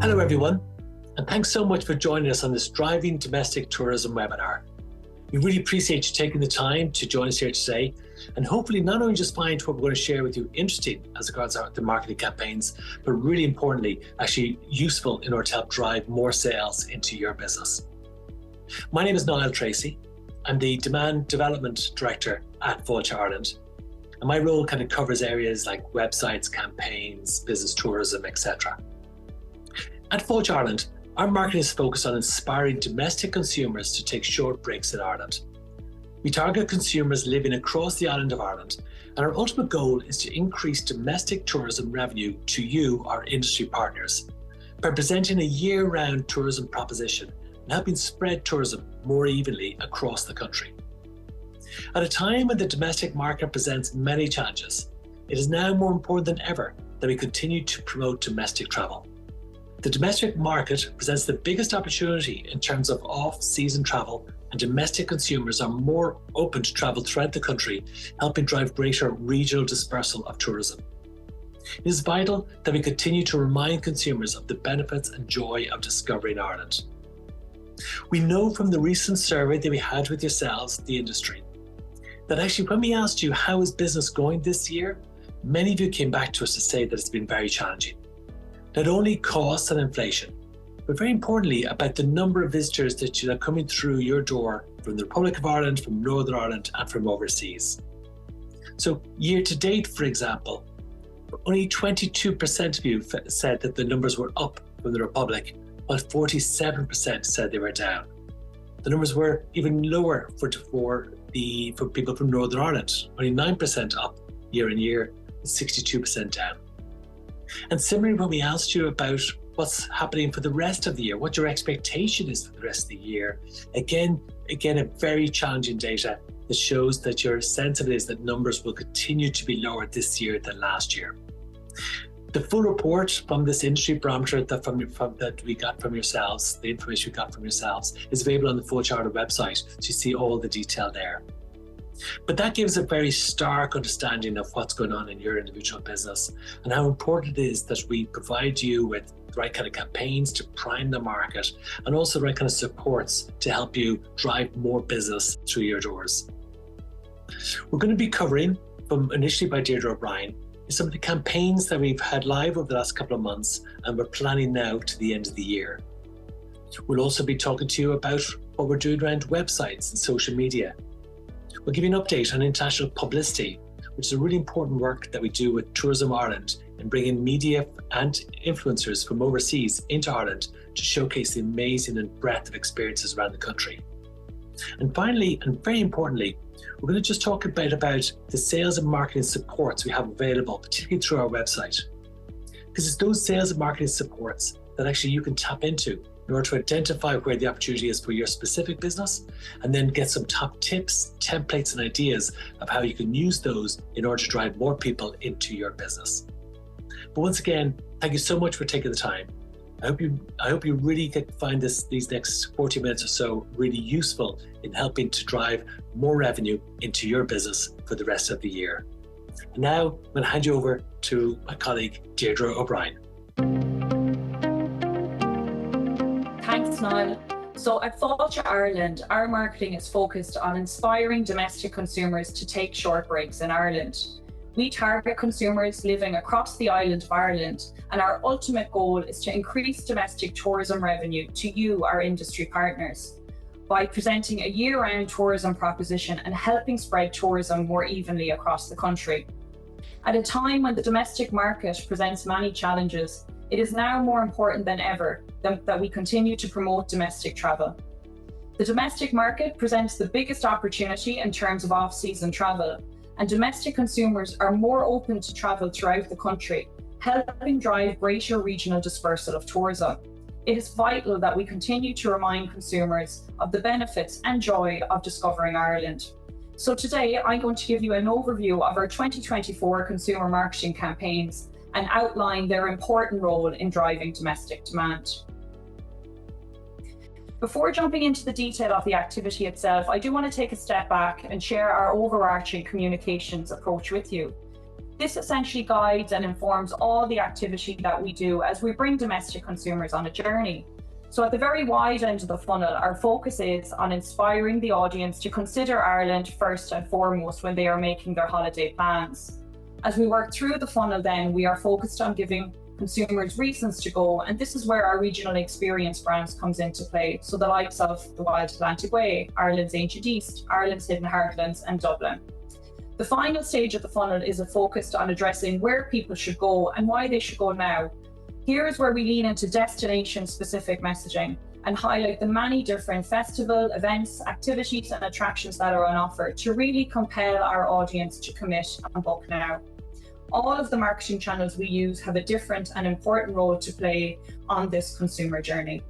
Hello everyone, and thanks so much for joining us on this Driving Domestic Tourism webinar. We really appreciate you taking the time to join us here today, and hopefully not only just find what we're going to share with you interesting as regards the marketing campaigns, but really importantly, actually useful in order to help drive more sales into your business. My name is Niall Tracey. I'm the Demand Development Director at Fáilte Ireland, and my role kind of covers areas like websites, campaigns, business tourism, etc. At Fáilte Ireland, our marketing is focused on inspiring domestic consumers to take short breaks in Ireland. We target consumers living across the island of Ireland, and our ultimate goal is to increase domestic tourism revenue to you, our industry partners, by presenting a year-round tourism proposition and helping spread tourism more evenly across the country. At a time when the domestic market presents many challenges, it is now more important than ever that we continue to promote domestic travel. The domestic market presents the biggest opportunity in terms of off-season travel, and domestic consumers are more open to travel throughout the country, helping drive greater regional dispersal of tourism. It is vital that we continue to remind consumers of the benefits and joy of discovering Ireland. We know from the recent survey that we had with yourselves, the industry, that actually when we asked you how is business going this year, many of you came back to us to say that it's been very challenging. Not only costs and inflation, but very importantly about the number of visitors that are coming through your door from the Republic of Ireland, from Northern Ireland and from overseas. So year to date, for example, only 22% of you said that the numbers were up from the Republic, while 47% said they were down. The numbers were even lower for people from Northern Ireland, only 9% up year on year, 62% down. And similarly, when we asked you about what's happening for the rest of the year, what your expectation is for the rest of the year, again, a very challenging data that shows that your sense of it is that numbers will continue to be lower this year than last year. The full report from this industry barometer that we got from yourselves, the information we got from yourselves, is available on the Fáilte Ireland website, so you see all the detail there. But that gives a very stark understanding of what's going on in your individual business and how important it is that we provide you with the right kind of campaigns to prime the market and also the right kind of supports to help you drive more business through your doors. We're going to be covering, from initially by Deirdre O'Brien, some of the campaigns that we've had live over the last couple of months and we're planning now to the end of the year. We'll also be talking to you about what we're doing around websites and social media. We'll give you an update on international publicity, which is a really important work that we do with Tourism Ireland in bringing media and influencers from overseas into Ireland to showcase the amazing and breadth of experiences around the country. And finally, and very importantly, we're going to just talk a bit about the sales and marketing supports we have available, particularly through our website. Because it's those sales and marketing supports that actually you can tap into in order to identify where the opportunity is for your specific business, and then get some top tips, templates, and ideas of how you can use those in order to drive more people into your business. But once again, thank you so much for taking the time. I hope you really find these next 40 minutes or so really useful in helping to drive more revenue into your business for the rest of the year. And now I'm going to hand you over to my colleague, Deirdre O'Brien. Thanks, Niall. So at Fáilte Ireland, our marketing is focused on inspiring domestic consumers to take short breaks in Ireland. We target consumers living across the island of Ireland, and our ultimate goal is to increase domestic tourism revenue to you, our industry partners, by presenting a year-round tourism proposition and helping spread tourism more evenly across the country. At a time when the domestic market presents many challenges, it is now more important than ever that we continue to promote domestic travel. The domestic market presents the biggest opportunity in terms of off-season travel, and domestic consumers are more open to travel throughout the country, helping drive greater regional dispersal of tourism. It is vital that we continue to remind consumers of the benefits and joy of discovering Ireland. So today, I'm going to give you an overview of our 2024 consumer marketing campaigns and outline their important role in driving domestic demand. Before jumping into the detail of the activity itself, I do want to take a step back and share our overarching communications approach with you. This essentially guides and informs all the activity that we do as we bring domestic consumers on a journey. So at the very wide end of the funnel, our focus is on inspiring the audience to consider Ireland first and foremost when they are making their holiday plans. As we work through the funnel then, we are focused on giving consumers reasons to go, and this is where our regional experience brands comes into play. So the likes of the Wild Atlantic Way, Ireland's Ancient East, Ireland's Hidden Heartlands and Dublin. The final stage of the funnel is focused on addressing where people should go and why they should go now. Here is where we lean into destination-specific messaging and highlight the many different festival, events, activities and attractions that are on offer to really compel our audience to commit and book now. All of the marketing channels we use have a different and important role to play on this consumer journey.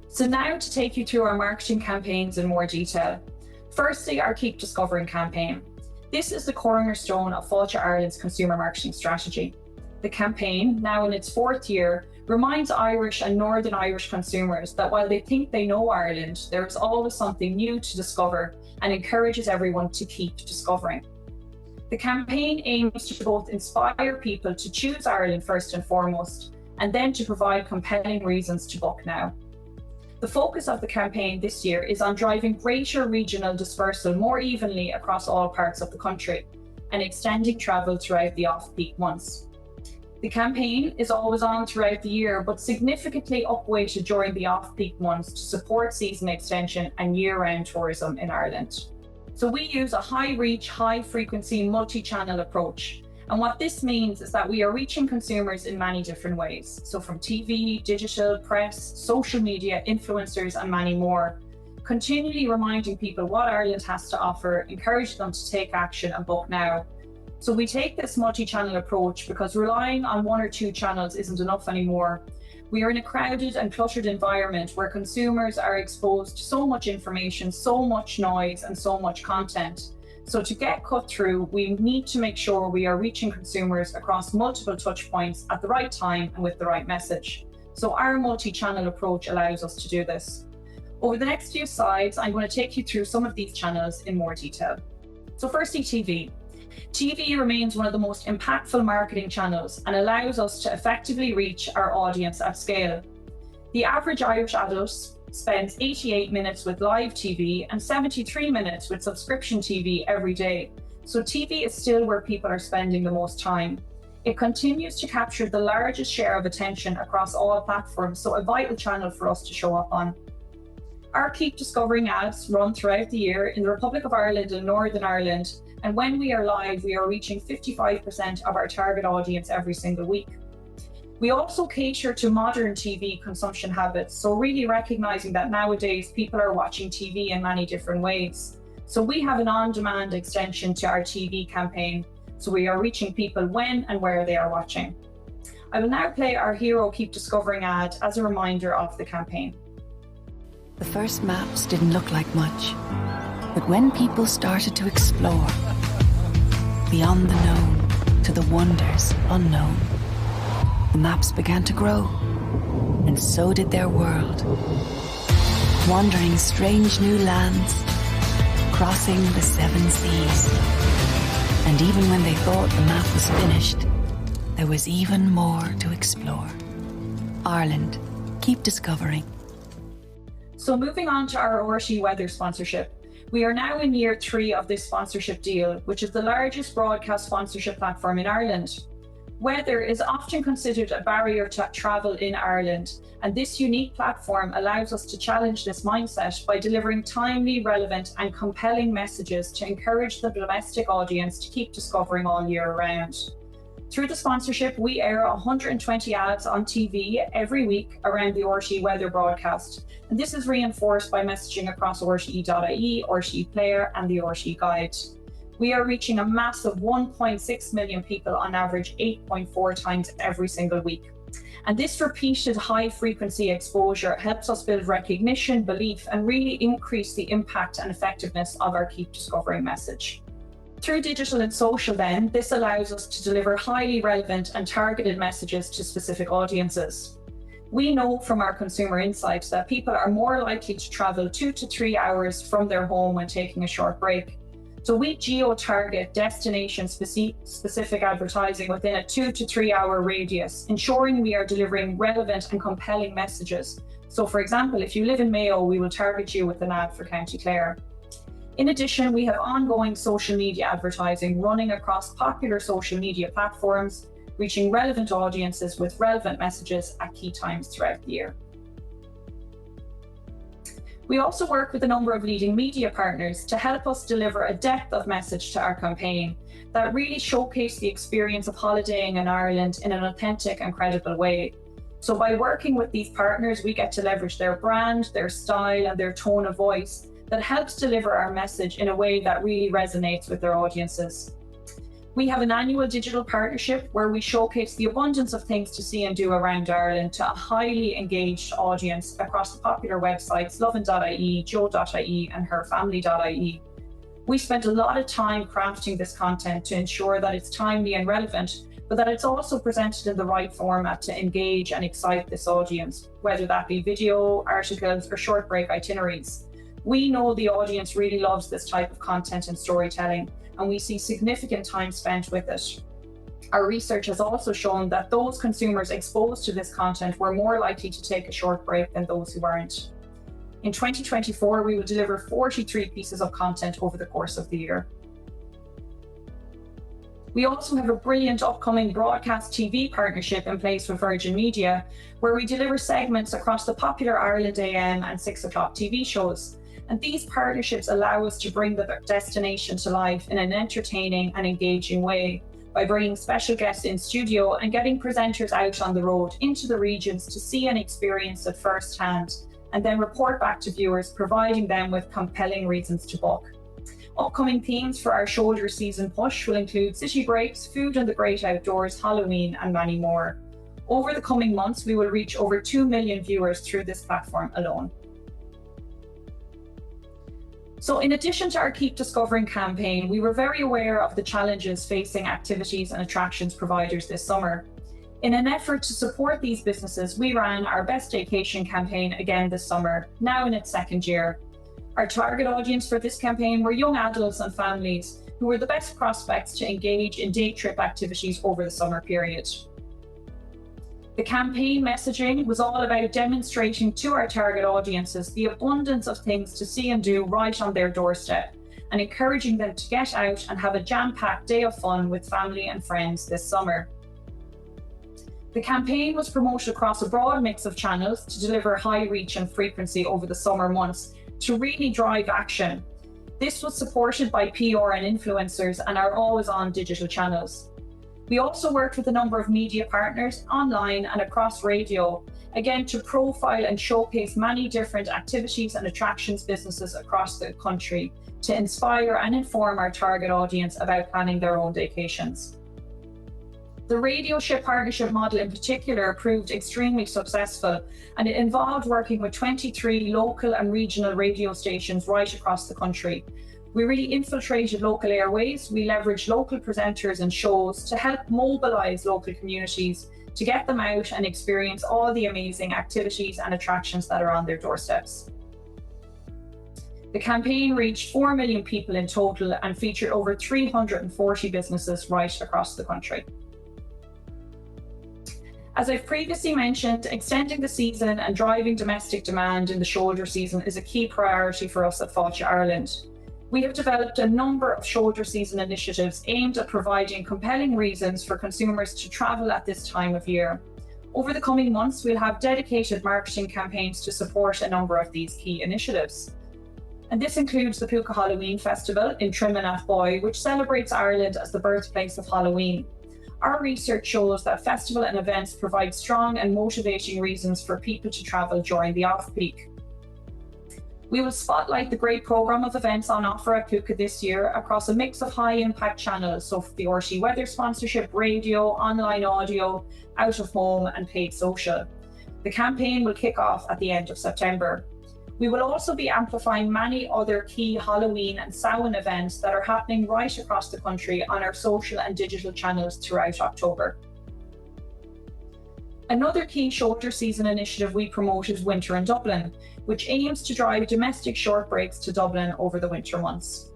So now to take you through our marketing campaigns in more detail. Firstly, our Keep Discovering campaign. This is the cornerstone of Fáilte Ireland's consumer marketing strategy. The campaign, now in its 4th year, reminds Irish and Northern Irish consumers that while they think they know Ireland, there is always something new to discover and encourages everyone to keep discovering. The campaign aims to both inspire people to choose Ireland first and foremost, and then to provide compelling reasons to book now. The focus of the campaign this year is on driving greater regional dispersal more evenly across all parts of the country and extending travel throughout the off-peak months. The campaign is always on throughout the year, but significantly upweighted during the off-peak months to support season extension and year-round tourism in Ireland. So we use a high-reach, high-frequency, multi-channel approach. And what this means is that we are reaching consumers in many different ways. So from TV, digital, press, social media, influencers, and many more. Continually reminding people what Ireland has to offer, encourage them to take action and book now. So we take this multi-channel approach because relying on 1 or 2 channels isn't enough anymore. We are in a crowded and cluttered environment where consumers are exposed to so much information, so much noise, and so much content. So to get cut through, we need to make sure we are reaching consumers across multiple touch points at the right time and with the right message. So our multi-channel approach allows us to do this. Over the next few slides, I'm going to take you through some of these channels in more detail. So firstly, TV. TV remains one of the most impactful marketing channels and allows us to effectively reach our audience at scale. The average Irish adult spends 88 minutes with live TV and 73 minutes with subscription TV every day. So TV is still where people are spending the most time. It continues to capture the largest share of attention across all platforms, so a vital channel for us to show up on. Our Keep Discovering ads run throughout the year in the Republic of Ireland and Northern Ireland, and when we are live, we are reaching 55% of our target audience every single week. We also cater to modern TV consumption habits, so really recognizing that nowadays people are watching TV in many different ways. So we have an on-demand extension to our TV campaign, so we are reaching people when and where they are watching. I will now play our hero Keep Discovering ad as a reminder of the campaign. The first maps didn't look like much, but when people started to explore, beyond the known to the wonders unknown, the maps began to grow, and so did their world. Wandering strange new lands, crossing the 7 seas. And even when they thought the map was finished, there was even more to explore. Ireland, keep discovering. So moving on to our RTÉ Weather sponsorship. We are now in year 3 of this sponsorship deal, which is the largest broadcast sponsorship platform in Ireland. Weather is often considered a barrier to travel in Ireland, and this unique platform allows us to challenge this mindset by delivering timely, relevant and compelling messages to encourage the domestic audience to keep discovering all year round. Through the sponsorship, we air 120 ads on TV every week around the RTÉ Weather broadcast, and this is reinforced by messaging across RTE.ie, RTE Player and the RTE Guide. We are reaching a massive 1.6 million people on average 8.4 times every single week. And this repeated high frequency exposure helps us build recognition, belief, and really increase the impact and effectiveness of our Keep Discovering message. Through digital and social then, this allows us to deliver highly relevant and targeted messages to specific audiences. We know from our consumer insights that people are more likely to travel 2 to 3 hours from their home when taking a short break. So we geo-target destination-specific advertising within a 2 to 3 hour radius, ensuring we are delivering relevant and compelling messages. So for example, if you live in Mayo, we will target you with an ad for County Clare. In addition, we have ongoing social media advertising running across popular social media platforms, reaching relevant audiences with relevant messages at key times throughout the year. We also work with a number of leading media partners to help us deliver a depth of message to our campaign that really showcase the experience of holidaying in Ireland in an authentic and credible way. So by working with these partners, we get to leverage their brand, their style, and their tone of voice that helps deliver our message in a way that really resonates with their audiences. We have an annual digital partnership where we showcase the abundance of things to see and do around Ireland to a highly engaged audience across the popular websites lovin.ie, joe.ie and herfamily.ie. We spent a lot of time crafting this content to ensure that it's timely and relevant, but that it's also presented in the right format to engage and excite this audience, whether that be video, articles or short break itineraries. We know the audience really loves this type of content and storytelling, and we see significant time spent with it. Our research has also shown that those consumers exposed to this content were more likely to take a short break than those who weren't. In 2024, we will deliver 43 pieces of content over the course of the year. We also have a brilliant upcoming broadcast TV partnership in place with Virgin Media, where we deliver segments across the popular Ireland AM and 6 o'clock TV shows. And these partnerships allow us to bring the destination to life in an entertaining and engaging way by bringing special guests in studio and getting presenters out on the road into the regions to see and experience it firsthand, and then report back to viewers, providing them with compelling reasons to book. Upcoming themes for our shoulder season push will include city breaks, food and the great outdoors, Halloween, and many more. Over the coming months, we will reach over 2 million viewers through this platform alone. So in addition to our Keep Discovering campaign, we were very aware of the challenges facing activities and attractions providers this summer. In an effort to support these businesses, we ran our Best Staycation campaign again this summer, now in its second year. Our target audience for this campaign were young adults and families who were the best prospects to engage in day trip activities over the summer period. The campaign messaging was all about demonstrating to our target audiences the abundance of things to see and do right on their doorstep, and encouraging them to get out and have a jam-packed day of fun with family and friends this summer. The campaign was promoted across a broad mix of channels to deliver high reach and frequency over the summer months to really drive action. This was supported by PR and influencers and our always-on digital channels. We also worked with a number of media partners online and across radio, again to profile and showcase many different activities and attractions businesses across the country to inspire and inform our target audience about planning their own vacations. The radio ship partnership model in particular proved extremely successful, and it involved working with 23 local and regional radio stations right across the country. We really infiltrated local airways, we leveraged local presenters and shows to help mobilise local communities to get them out and experience all the amazing activities and attractions that are on their doorsteps. The campaign reached 4 million people in total and featured over 340 businesses right across the country. As I've previously mentioned, extending the season and driving domestic demand in the shoulder season is a key priority for us at Fáilte Ireland. We have developed a number of shoulder season initiatives aimed at providing compelling reasons for consumers to travel at this time of year. Over the coming months, we'll have dedicated marketing campaigns to support a number of these key initiatives. And this includes the Puka Halloween Festival in Trim and Athboy, which celebrates Ireland as the birthplace of Halloween. Our research shows that festival and events provide strong and motivating reasons for people to travel during the off-peak. We will spotlight the great programme of events on offer at Puka this year across a mix of high-impact channels, so the RT Weather sponsorship, radio, online audio, out of home and paid social. The campaign will kick off at the end of September. We will also be amplifying many other key Halloween and Samhain events that are happening right across the country on our social and digital channels throughout October. Another key shoulder season initiative we promote is Winter in Dublin, which aims to drive domestic short breaks to Dublin over the winter months.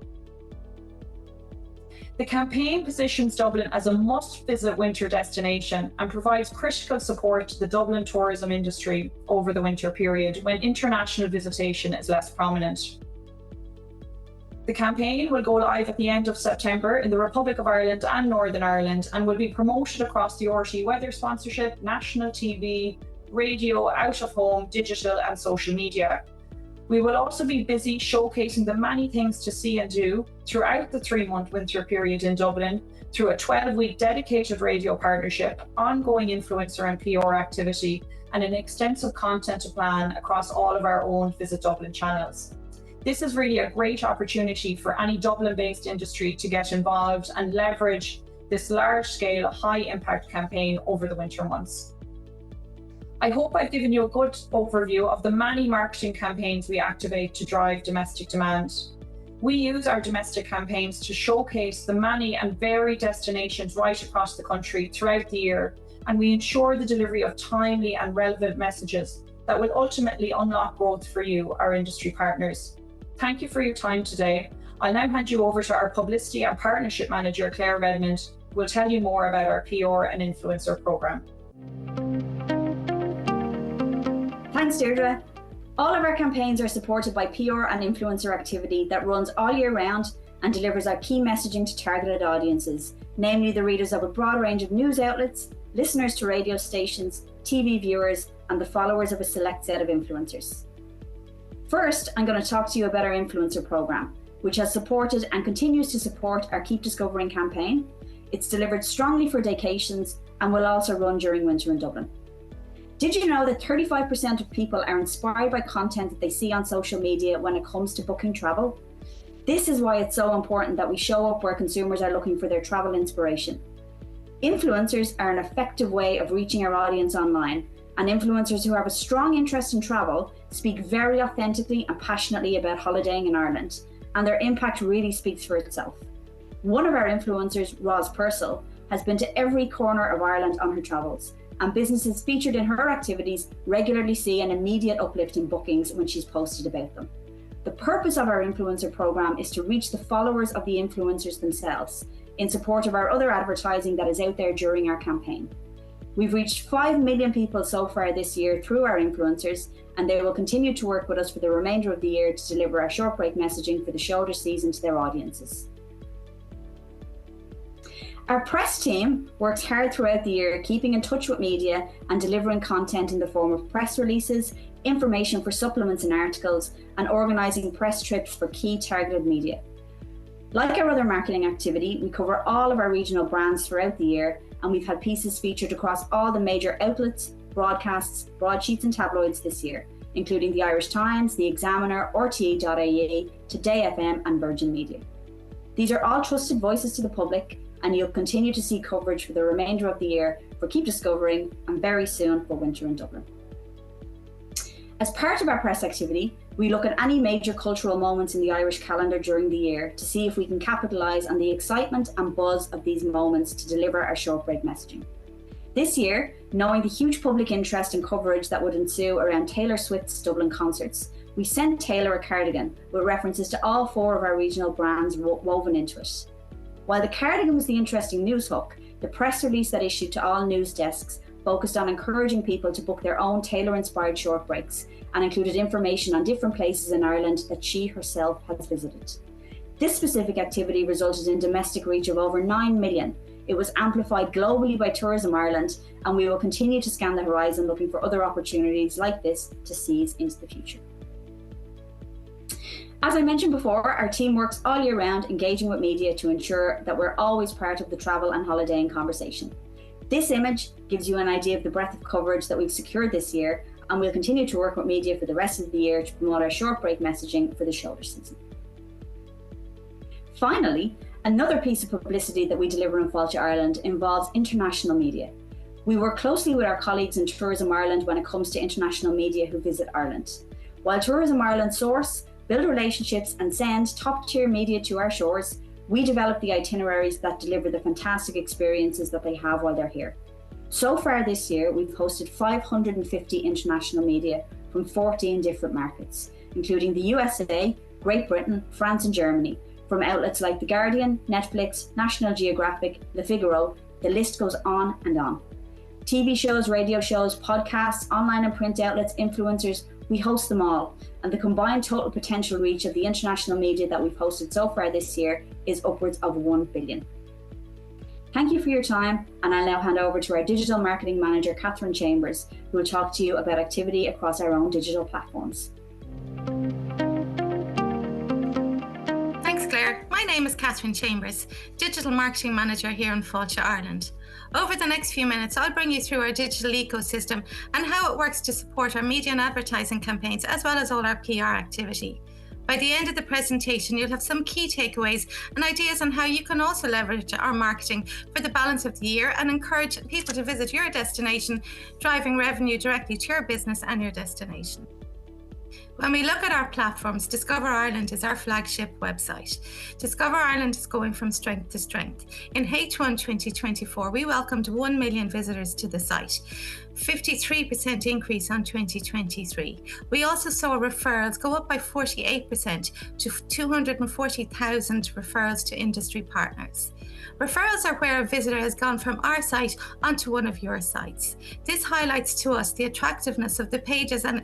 The campaign positions Dublin as a must-visit winter destination and provides critical support to the Dublin tourism industry over the winter period when international visitation is less prominent. The campaign will go live at the end of September in the Republic of Ireland and Northern Ireland and will be promoted across the RTÉ weather sponsorship, national TV, radio, out of home, digital and social media. We will also be busy showcasing the many things to see and do throughout the 3-month winter period in Dublin through a 12-week dedicated radio partnership, ongoing influencer and PR activity, and an extensive content plan across all of our own Visit Dublin channels. This is really a great opportunity for any Dublin-based industry to get involved and leverage this large-scale, high-impact campaign over the winter months. I hope I've given you a good overview of the many marketing campaigns we activate to drive domestic demand. We use our domestic campaigns to showcase the many and varied destinations right across the country throughout the year, and we ensure the delivery of timely and relevant messages that will ultimately unlock growth for you, our industry partners. Thank you for your time today. I'll now hand you over to our Publicity and Partnership Manager, Claire Redmond, who will tell you more about our PR and influencer programme. Thanks, Deirdre. All of our campaigns are supported by PR and influencer activity that runs all year round and delivers our key messaging to targeted audiences, namely the readers of a broad range of news outlets, listeners to radio stations, TV viewers, and the followers of a select set of influencers. First, I'm going to talk to you about our influencer programme, which has supported and continues to support our Keep Discovering campaign. It's delivered strongly for vacations and will also run during winter in Dublin. Did you know that 35% of people are inspired by content that they see on social media when it comes to booking travel? This is why it's so important that we show up where consumers are looking for their travel inspiration. Influencers are an effective way of reaching our audience online, and influencers who have a strong interest in travel speak very authentically and passionately about holidaying in Ireland, and their impact really speaks for itself. One of our influencers, Roz Purcell, has been to every corner of Ireland on her travels, and businesses featured in her activities regularly see an immediate uplift in bookings when she's posted about them. The purpose of our influencer programme is to reach the followers of the influencers themselves, in support of our other advertising that is out there during our campaign. We've reached 5 million people so far this year through our influencers, and they will continue to work with us for the remainder of the year to deliver our short break messaging for the shoulder season to their audiences. Our press team works hard throughout the year, keeping in touch with media and delivering content in the form of press releases, information for supplements and articles, and organising press trips for key targeted media. Like our other marketing activity, we cover all of our regional brands throughout the year, and we've had pieces featured across all the major outlets, broadcasts, broadsheets and tabloids this year, including the Irish Times, the Examiner, RTE.ie, Today FM and Virgin Media. These are all trusted voices to the public, and you'll continue to see coverage for the remainder of the year for Keep Discovering and very soon for winter in Dublin. As part of our press activity, we look at any major cultural moments in the Irish calendar during the year to see if we can capitalise on the excitement and buzz of these moments to deliver our short break messaging. This year, knowing the huge public interest and coverage that would ensue around Taylor Swift's Dublin concerts, we sent Taylor a cardigan with references to all 4 of our regional brands woven into it. While the cardigan was the interesting news hook, the press release that issued to all news desks focused on encouraging people to book their own Taylor-inspired short breaks and included information on different places in Ireland that she herself has visited. This specific activity resulted in domestic reach of over 9 million. It was amplified globally by Tourism Ireland, and we will continue to scan the horizon looking for other opportunities like this to seize into the future. As I mentioned before, our team works all year round engaging with media to ensure that we're always part of the travel and holidaying conversation. This image gives you an idea of the breadth of coverage that we've secured this year, and we'll continue to work with media for the rest of the year to promote our short break messaging for the shoulder season. Finally, another piece of publicity that we deliver in Fáilte Ireland involves international media. We work closely with our colleagues in Tourism Ireland when it comes to international media who visit Ireland. While Tourism Ireland source, build relationships and send top-tier media to our shores, we develop the itineraries that deliver the fantastic experiences that they have while they're here. So far this year, we've hosted 550 international media from 14 different markets, including the USA, Great Britain, France and Germany, from outlets like The Guardian, Netflix, National Geographic, The Figaro. The list goes on and on. TV shows, radio shows, podcasts, online and print outlets, influencers, we host them all. And the combined total potential reach of the international media that we've hosted so far this year is upwards of 1 billion. Thank you for your time, and I'll now hand over to our Digital Marketing Manager, Kathrin Chambers, who will talk to you about activity across our own digital platforms. Thanks, Claire. My name is Kathrin Chambers, Digital Marketing Manager here in Fáilte Ireland. Over the next few minutes, I'll bring you through our digital ecosystem and how it works to support our media and advertising campaigns, as well as all our PR activity. By the end of the presentation, you'll have some key takeaways and ideas on how you can also leverage our marketing for the balance of the year and encourage people to visit your destination, driving revenue directly to your business and your destination. When we look at our platforms, Discover Ireland is our flagship website. Discover Ireland is going from strength to strength. In H1 2024, we welcomed 1 million visitors to the site, 53% increase on 2023. We also saw referrals go up by 48% to 240,000 referrals to industry partners. Referrals are where a visitor has gone from our site onto one of your sites. This highlights to us the attractiveness of the pages and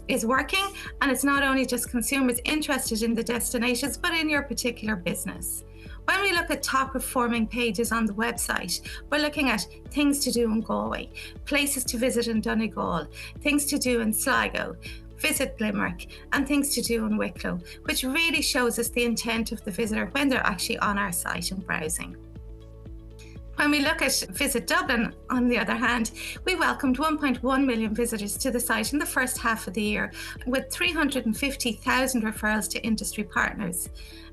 is working, and it's not only just consumers interested in the destinations, but in your particular business. When we look at top performing pages on the website, we're looking at things to do in Galway, places to visit in Donegal, things to do in Sligo, visit Limerick, and things to do in Wicklow, which really shows us the intent of the visitor when they're actually on our site and browsing. When we look at Visit Dublin, on the other hand, we welcomed 1.1 million visitors to the site in the first half of the year, with 350,000 referrals to industry partners.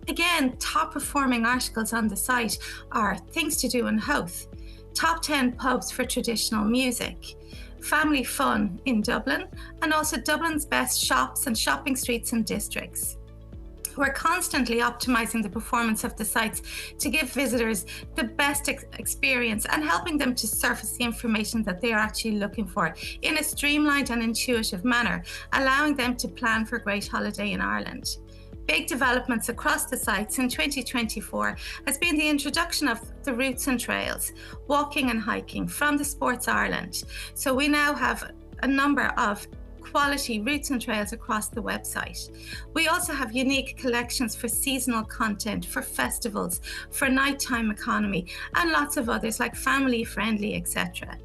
Again, top performing articles on the site are things to do in Howth, top 10 pubs for traditional music, family fun in Dublin, and also Dublin's best shops and shopping streets and districts. We're constantly optimizing the performance of the sites to give visitors the best experience and helping them to surface the information that they are actually looking for in a streamlined and intuitive manner, allowing them to plan for a great holiday in Ireland. Big developments across the sites in 2024 has been the introduction of the routes and trails, walking and hiking from the Sports Ireland. So we now have a number of quality routes and trails across the website. We also have unique collections for seasonal content, for festivals, for nighttime economy, and lots of others like family friendly, etc.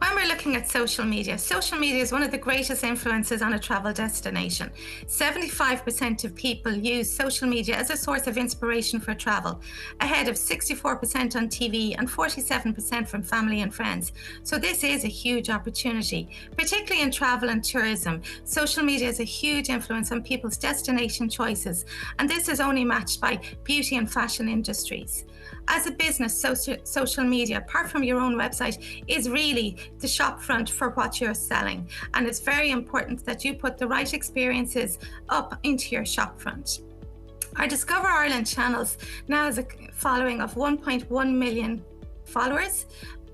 When we're looking at social media is one of the greatest influences on a travel destination. 75% of people use social media as a source of inspiration for travel, ahead of 64% on TV and 47% from family and friends. So this is a huge opportunity, particularly in travel and tourism. Social media has a huge influence on people's destination choices, and this is only matched by beauty and fashion industries. As a business, social media, apart from your own website, is really the shop front for what you're selling. And it's very important that you put the right experiences up into your shop front. Our Discover Ireland channels now has a following of 1.1 million followers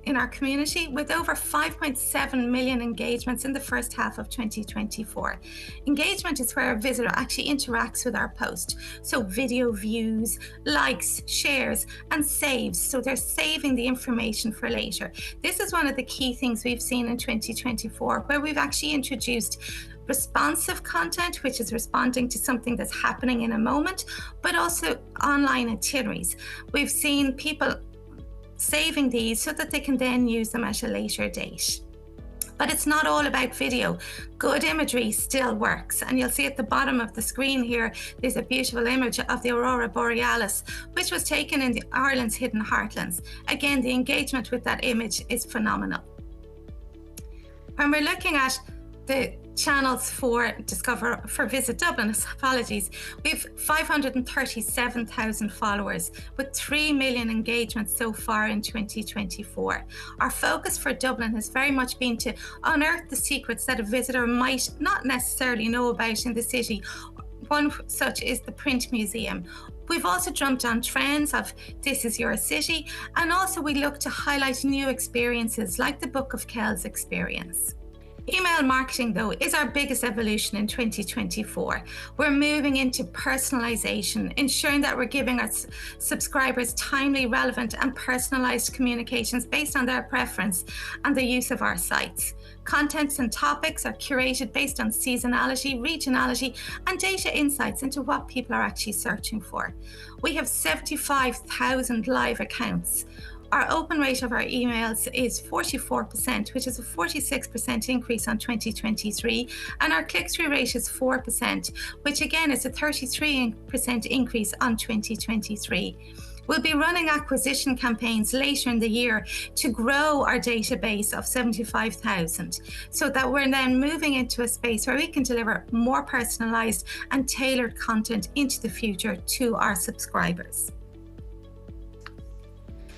in our community, with over 5.7 million engagements in the first half of 2024. Engagement is where a visitor actually interacts with our post. So video views, likes, shares, and saves. So they're saving the information for later. This is one of the key things we've seen in 2024, where we've actually introduced responsive content, which is responding to something that's happening in a moment, but also online itineraries. We've seen people saving these so that they can then use them at a later date. But it's not all about video. Good imagery still works. And you'll see at the bottom of the screen here, there's a beautiful image of the Aurora Borealis, which was taken in Ireland's hidden heartlands. Again, the engagement with that image is phenomenal. When we're looking at the channels for Visit Dublin, we've 537,000 followers with 3 million engagements so far in 2024. Our focus for Dublin has very much been to unearth the secrets that a visitor might not necessarily know about in the city. One such is the Print Museum. We've also jumped on trends of This Is Your City, and also we look to highlight new experiences like the Book of Kells experience. Email marketing, though, is our biggest evolution in 2024. We're moving into personalization, ensuring that we're giving our subscribers timely, relevant, and personalized communications based on their preference and the use of our sites. Contents and topics are curated based on seasonality, regionality, and data insights into what people are actually searching for. We have 75,000 live accounts. Our open rate of our emails is 44%, which is a 46% increase on 2023, and our click-through rate is 4%, which again is a 33% increase on 2023. We'll be running acquisition campaigns later in the year to grow our database of 75,000, so that we're then moving into a space where we can deliver more personalized and tailored content into the future to our subscribers.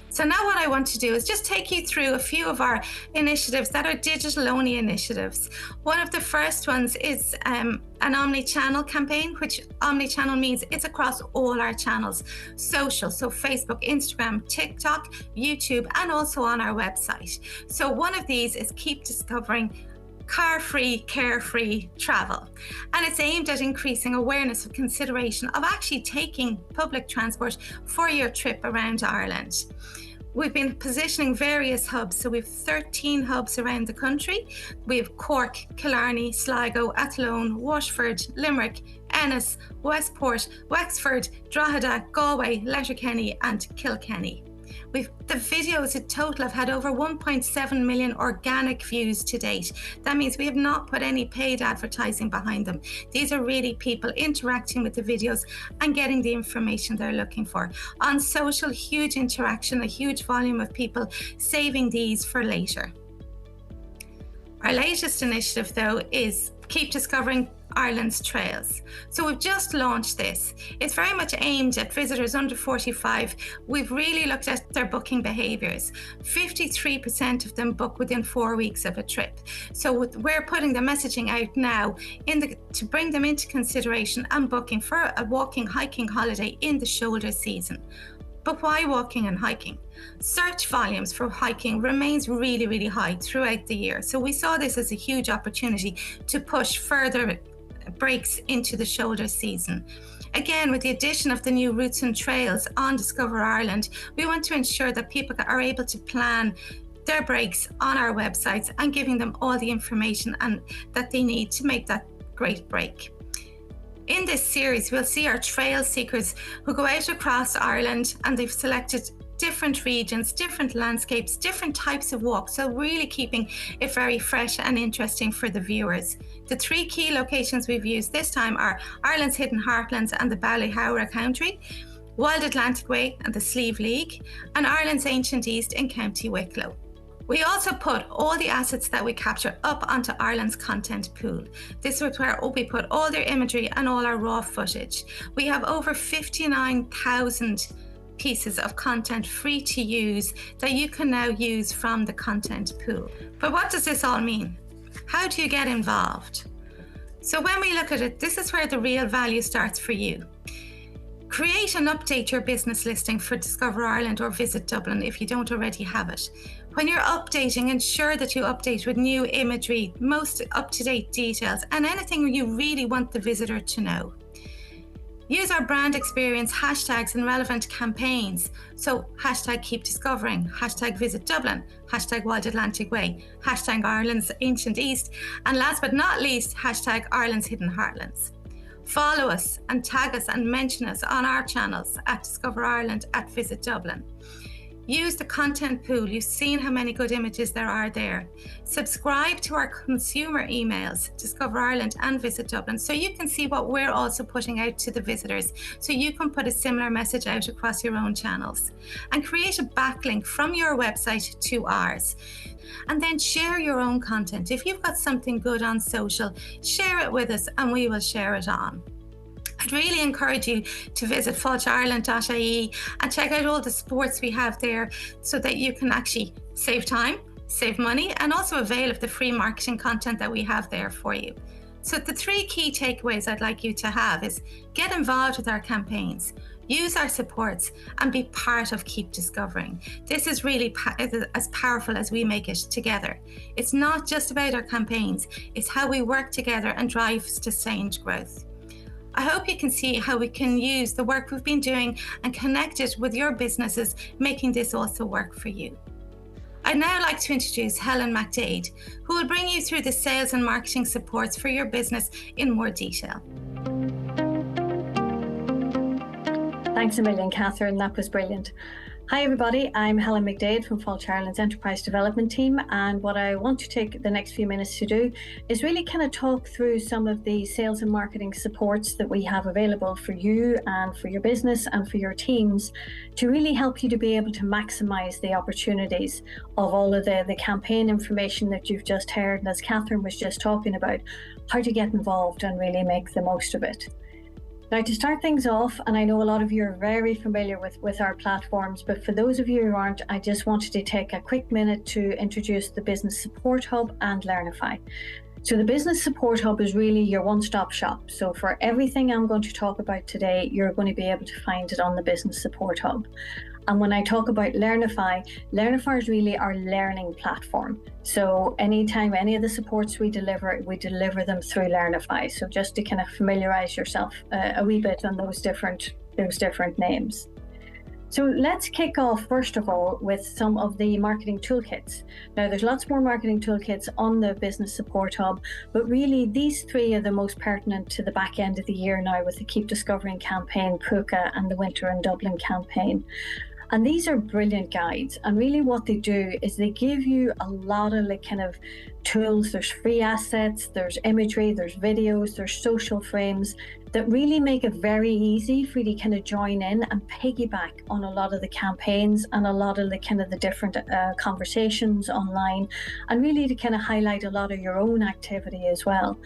So now what I want to do is just take you through a few of our initiatives that are digital-only initiatives. One of the first ones is an omni-channel campaign, which omni-channel means it's across all our channels, social, so Facebook, Instagram, TikTok, YouTube, and also on our website. So one of these is Keep Discovering Car-free, carefree travel. And it's aimed at increasing awareness of consideration of actually taking public transport for your trip around Ireland. We've been positioning various hubs, so we have 13 hubs around the country. We have Cork, Killarney, Sligo, Athlone, Washford, Limerick, Ennis, Westport, Wexford, Drogheda, Galway, Letterkenny and Kilkenny. The videos in total have had over 1.7 million organic views to date. That means we have not put any paid advertising behind them. These are really people interacting with the videos and getting the information they're looking for. On social, huge interaction, a huge volume of people saving these for later. Our latest initiative, though, is Keep Discovering Ireland's Trails. So we've just launched this. It's very much aimed at visitors under 45. We've really looked at their booking behaviours. 53% of them book within 4 weeks of a trip. So we're putting the messaging out now to bring them into consideration and booking for a walking, hiking holiday in the shoulder season. But why walking and hiking? Search volumes for hiking remains really, really high throughout the year. So we saw this as a huge opportunity to push further breaks into the shoulder season. Again, with the addition of the new routes and trails on Discover Ireland, we want to ensure that people are able to plan their breaks on our websites and giving them all the information that they need to make that great break. In this series, we'll see our trail seekers who go out across Ireland, and they've selected different regions, different landscapes, different types of walks, so really keeping it very fresh and interesting for the viewers. The 3 key locations we've used this time are Ireland's Hidden Heartlands and the Ballyhowrah Country, Wild Atlantic Way and the Slieve League, and Ireland's Ancient East in County Wicklow. We also put all the assets that we capture up onto Ireland's content pool. This is where we put all their imagery and all our raw footage. We have over 59,000 pieces of content free to use that you can now use from the content pool. But what does this all mean? How do you get involved? So when we look at it, this is where the real value starts for you. Create and update your business listing for Discover Ireland or Visit Dublin if you don't already have it. When you're updating, ensure that you update with new imagery, most up-to-date details, and anything you really want the visitor to know. Use our brand experience hashtags and relevant campaigns. So hashtag Keep Discovering, hashtag Visit Dublin, hashtag Wild Atlantic Way, hashtag Ireland's Ancient East, and last but not least, hashtag Ireland's Hidden Heartlands. Follow us and tag us and mention us on our channels at Discover Ireland, at Visit Dublin. Use the content pool. You've seen how many good images there are there. Subscribe to our consumer emails, Discover Ireland and Visit Dublin, so you can see what we're also putting out to the visitors, so you can put a similar message out across your own channels. And create a backlink from your website to ours. And then share your own content. If you've got something good on social, share it with us and we will share it on. I'd really encourage you to visit fáilteireland.ie and check out all the sports we have there, so that you can actually save time, save money, and also avail of the free marketing content that we have there for you. So the 3 key takeaways I'd like you to have is: get involved with our campaigns, Use our supports and be part of Keep Discovering. This is really as powerful as we make it together. It's not just about our campaigns, it's how we work together and drive sustained growth. I hope you can see how we can use the work we've been doing and connect it with your businesses, making this also work for you. I'd now like to introduce Helen McDaid, who will bring you through the sales and marketing supports for your business in more detail. Thanks a million, Kathrin. That was brilliant. Hi, everybody. I'm Helen McDaid from Fáilte Ireland's Enterprise Development Team. And what I want to take the next few minutes to do is really kind of talk through some of the sales and marketing supports that we have available for you and for your business and for your teams to really help you to be able to maximize the opportunities of all of the campaign information that you've just heard. And as Kathrin was just talking about, how to get involved and really make the most of it. Now, to start things off, and I know a lot of you are very familiar with our platforms, but for those of you who aren't, I just wanted to take a quick minute to introduce the Business Support Hub and Learnify. So the Business Support Hub is really your one-stop shop. So for everything I'm going to talk about today, you're going to be able to find it on the Business Support Hub. And when I talk about Learnify is really our learning platform. So anytime any of the supports we deliver them through Learnify. So just to kind of familiarize yourself a wee bit on those different names. So let's kick off, first of all, with some of the marketing toolkits. Now, there's lots more marketing toolkits on the Business Support Hub, but really these three are the most pertinent to the back end of the year now with the Keep Discovering campaign, Puka, and the Winter in Dublin campaign. And these are brilliant guides. And really what they do is they give you a lot of the kind of tools. There's free assets, there's imagery, there's videos, there's social frames that really make it very easy for you to kind of join in and piggyback on a lot of the campaigns and a lot of the kind of the different conversations online, and really to kind of highlight a lot of your own activity as well.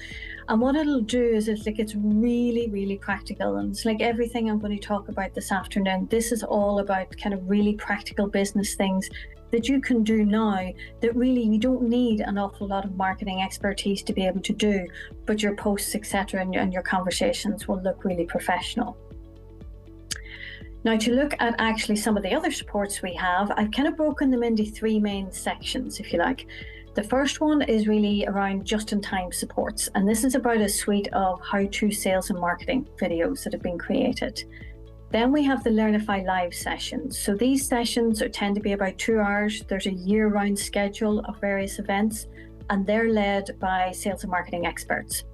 And what it'll do is it's really, really practical. And it's like everything I'm going to talk about this afternoon. This is all about kind of really practical business things that you can do now that really you don't need an awful lot of marketing expertise to be able to do, but your posts, etc., and your conversations will look really professional. Now, to look at actually some of the other supports we have, I've kind of broken them into three main sections, if you like. The first one is really around just-in-time supports, and this is about a suite of how-to sales and marketing videos that have been created. Then we have the Learnify live sessions. So these sessions tend to be about 2 hours. There's a year-round schedule of various events, and they're led by sales and marketing experts.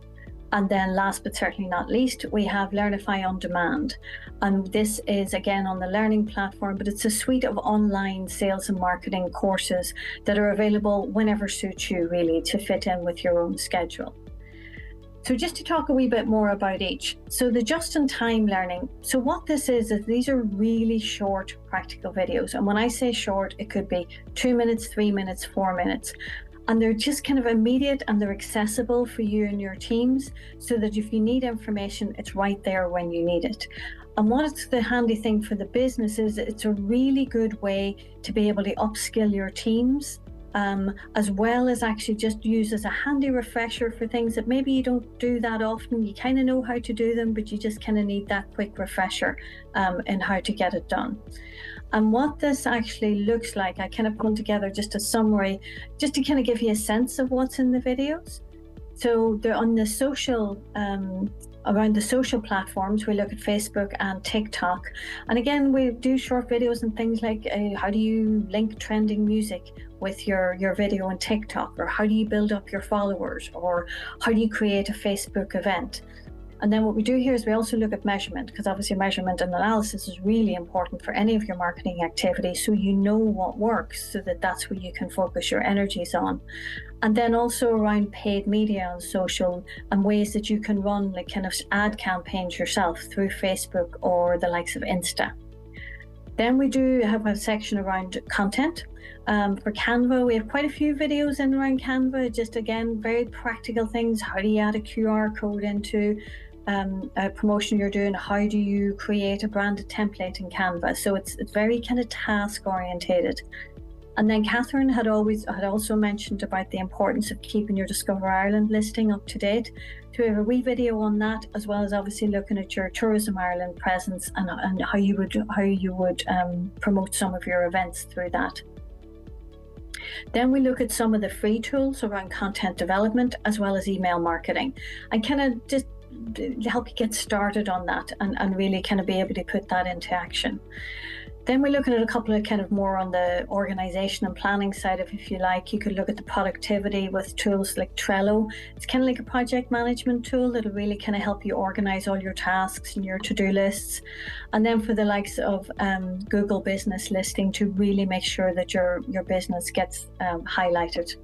And then last but certainly not least, we have Learnify on Demand. And this is again on the learning platform, but it's a suite of online sales and marketing courses that are available whenever suits you really to fit in with your own schedule. So just to talk a wee bit more about each. So the just-in-time learning. So what this is these are really short practical videos. And when I say short, it could be 2 minutes, 3 minutes, 4 minutes. And they're just kind of immediate and they're accessible for you and your teams so that if you need information, it's right there when you need it. And what's the handy thing for the business is it's a really good way to be able to upskill your teams, as well as actually just use as a handy refresher for things that maybe you don't do that often. You kind of know how to do them, but you just kind of need that quick refresher in how to get it done. And what this actually looks like, I kind of put together just a summary, just to kind of give you a sense of what's in the videos. So they're on the social, around the social platforms. We look at Facebook and TikTok. And again, we do short videos and things like how do you link trending music with your video on TikTok, or how do you build up your followers, or how do you create a Facebook event? And then what we do here is we also look at measurement, because obviously measurement and analysis is really important for any of your marketing activities, so you know what works, so that that's where you can focus your energies on. And then also around paid media on social and ways that you can run like kind of ad campaigns yourself through Facebook or the likes of Insta. Then we do have a section around content. For Canva, we have quite a few videos in around Canva, just again, very practical things. How do you add a QR code into a promotion you're doing? How do you create a branded template in Canva? So it's very kind of task orientated. And then Kathrin had also mentioned about the importance of keeping your Discover Ireland listing up to date. So we have a wee video on that, as well as obviously looking at your Tourism Ireland presence and how you would promote some of your events through that. Then we look at some of the free tools around content development, as well as email marketing, and kind of just help you get started on that and really kind of be able to put that into action. Then we're looking at a couple of kind of more on the organisation and planning side of, if you like, you could look at the productivity with tools like Trello. It's kind of like a project management tool that'll really kind of help you organise all your tasks and your to-do lists. And then for the likes of Google Business Listing, to really make sure that your business gets highlighted.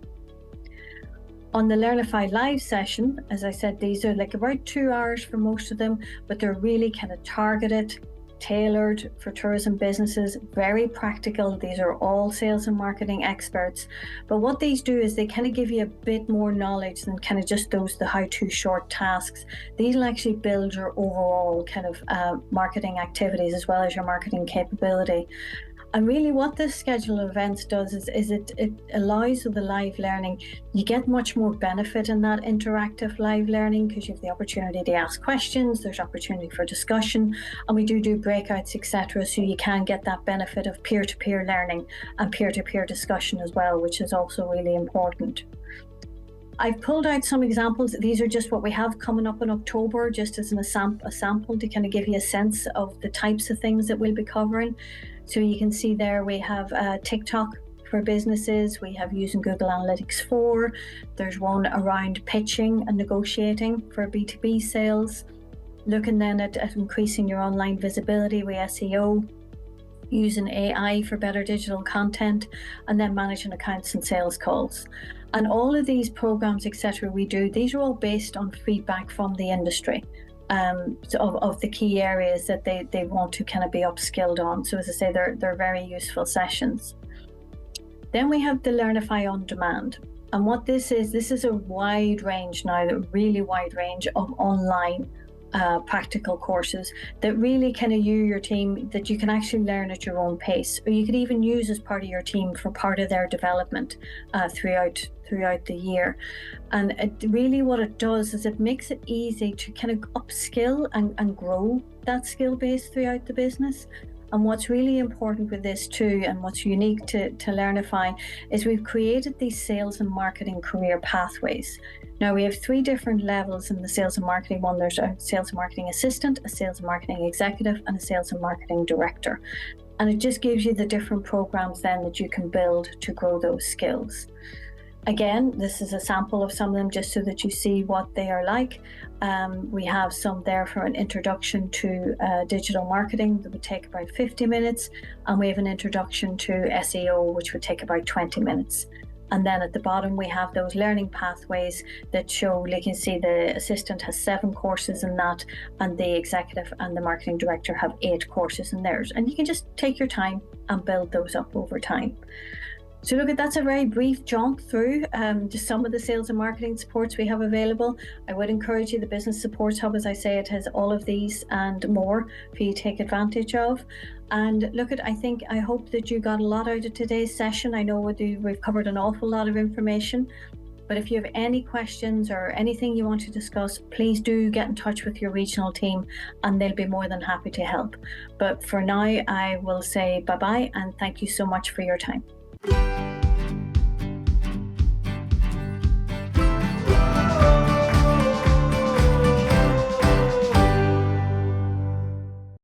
On the Learnify Live session, as I said, these are like about 2 hours for most of them, but they're really kind of targeted, tailored for tourism businesses, very practical. These are all sales and marketing experts. But what these do is they kind of give you a bit more knowledge than kind of just the how-to short tasks. These will actually build your overall kind of marketing activities as well as your marketing capability. And really what this schedule of events does is it allows the live learning. You get much more benefit in that interactive live learning because you have the opportunity to ask questions, there's opportunity for discussion, and we do breakouts, etc. So you can get that benefit of peer-to-peer learning and peer-to-peer discussion as well, which is also really important. I've pulled out some examples. These are just what we have coming up in October, just as a sample to kind of give you a sense of the types of things that we'll be covering. So you can see there we have TikTok for businesses, we have using Google Analytics 4, there's one around pitching and negotiating for B2B sales, looking then at increasing your online visibility with SEO, using AI for better digital content, and then managing accounts and sales calls. And all of these programs, etc. we do, these are all based on feedback from the industry. Of the key areas that they want to kind of be upskilled on. So as I say, they're very useful sessions. Then we have the Learnify On Demand. And what this is a wide range now, a really wide range of online practical courses that really kind of your team, that you can actually learn at your own pace, or you could even use as part of your team for part of their development throughout the year. And really what it does is it makes it easy to kind of upskill and grow that skill base throughout the business. And what's really important with this too, and what's unique to Learnify, is we've created these sales and marketing career pathways. Now we have 3 different levels in the sales and marketing one. There's a sales and marketing assistant, a sales and marketing executive, and a sales and marketing director. And it just gives you the different programs then that you can build to grow those skills. Again, this is a sample of some of them just so that you see what they are like. We have some there for an introduction to digital marketing that would take about 50 minutes. And we have an introduction to SEO, which would take about 20 minutes. And then at the bottom, we have those learning pathways that show, you can see the assistant has 7 courses in that, and the executive and the marketing director have 8 courses in theirs. And you can just take your time and build those up over time. So look, that's a very brief jump through just some of the sales and marketing supports we have available. I would encourage you, the Business Supports Hub, as I say, it has all of these and more for you to take advantage of. And look, I hope that you got a lot out of today's session. I know we've covered an awful lot of information, but if you have any questions or anything you want to discuss, please do get in touch with your regional team and they'll be more than happy to help. But for now, I will say bye-bye and thank you so much for your time.